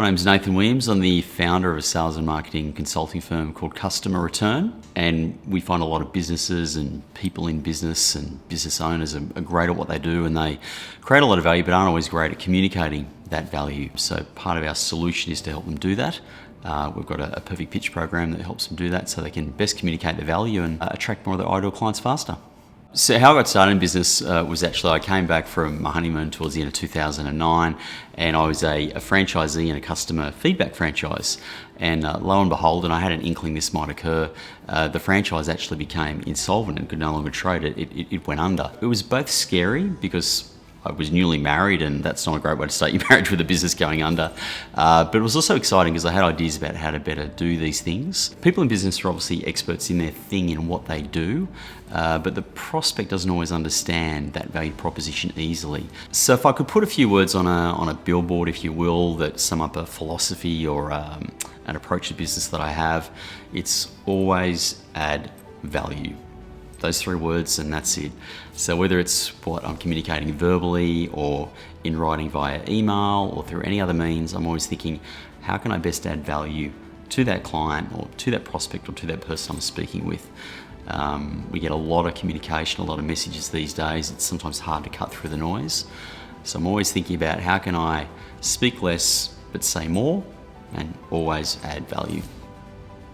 My name's Nathan Williams. I'm the founder of a sales and marketing consulting firm called Customer Return, and we find a lot of businesses and people in business and business owners are great at what they do, and they create a lot of value but aren't always great at communicating that value. So part of our solution is to help them do that. We've got a perfect pitch program that helps them do that so they can best communicate the value and attract more of their ideal clients faster. So how I got started in business was actually I came back from my honeymoon towards the end of 2009, and I was a franchisee in a customer feedback franchise. And lo and behold, and I had an inkling this might occur, the franchise actually became insolvent and could no longer trade. It went under. It was both scary because I was newly married, and that's not a great way to start your marriage with a business going under. But it was also exciting because I had ideas about how to better do these things. People in business are obviously experts in their thing, in what they do, but the prospect doesn't always understand that value proposition easily. So if I could put a few words on a billboard, if you will, that sum up a philosophy or an approach to business that I have, it's always add value. Those three words, and that's it. So whether it's what I'm communicating verbally or in writing via email or through any other means, I'm always thinking, how can I best add value to that client or to that prospect or to that person I'm speaking with? We get a lot of communication, a lot of messages these days. It's sometimes hard to cut through the noise. So I'm always thinking about how can I speak less but say more and always add value.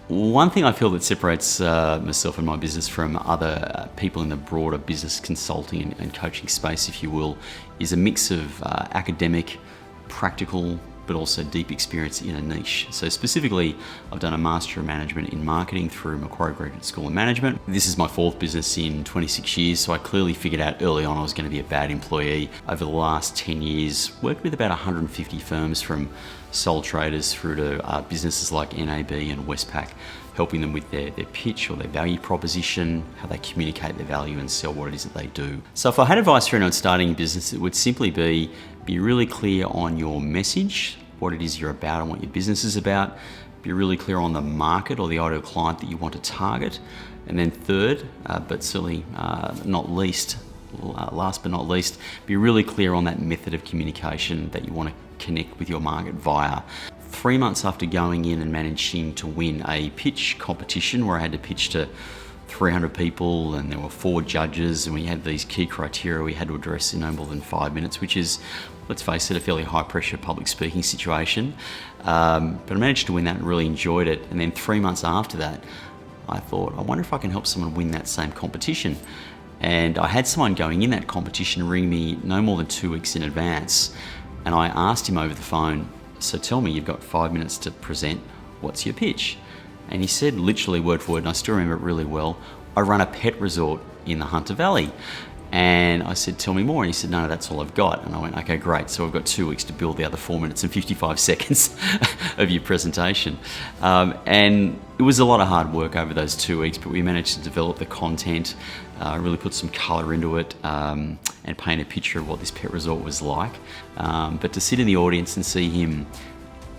One thing I feel that separates myself and my business from other people in the broader business consulting and coaching space, if you will, is a mix of academic, practical, but also deep experience in a niche. So specifically, I've done a Master of Management in Marketing through Macquarie Graduate School of Management. This is my fourth business in 26 years, so I clearly figured out early on I was going to be a bad employee. Over the last 10 years, worked with about 150 firms from sole traders through to businesses like NAB and Westpac, helping them with their pitch or their value proposition, how they communicate their value and sell what it is that they do. So if I had advice for anyone starting a business, it would simply be really clear on your message, what it is you're about and what your business is about. Be really clear on the market or the ideal client that you want to target. And then third, but certainly not least, last but not least, be really clear on that method of communication that you want to connect with your market via. 3 months after going in and managing to win a pitch competition where I had to pitch to 300 people and there were 4 judges and we had these key criteria we had to address in no more than 5 minutes, which is, let's face it, a fairly high pressure public speaking situation. But I managed to win that and really enjoyed it. And then 3 months after that, I thought, I wonder if I can help someone win that same competition. And I had someone going in that competition ring me no more than 2 weeks in advance. And I asked him over the phone, so tell me, you've got 5 minutes to present, what's your pitch? And he said literally word for word, and I still remember it really well, I run a pet resort in the Hunter Valley. And I said, tell me more. And he said, no, that's all I've got. And I went, okay, great. So I've got 2 weeks to build the other 4 minutes and 55 seconds of your presentation. And it was a lot of hard work over those 2 weeks, but we managed to develop the content, really put some colour into it, and paint a picture of what this pet resort was like. But to sit in the audience and see him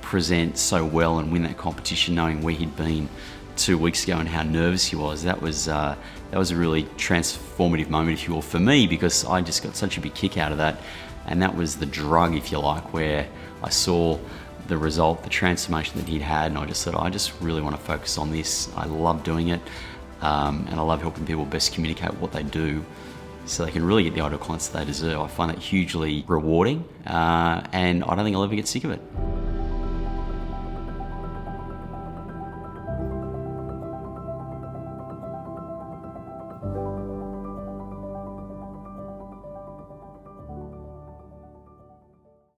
present so well and win that competition, knowing where he'd been 2 weeks ago and how nervous he was, that was a really transformative moment, if you will, for me, because I just got such a big kick out of that. And that was the drug, if you like, where I saw the result, the transformation that he'd had, and I just thought, I just really want to focus on this. I love doing it, and I love helping people best communicate what they do so they can really get the ideal clients that they deserve. I find that hugely rewarding, and I don't think I'll ever get sick of it.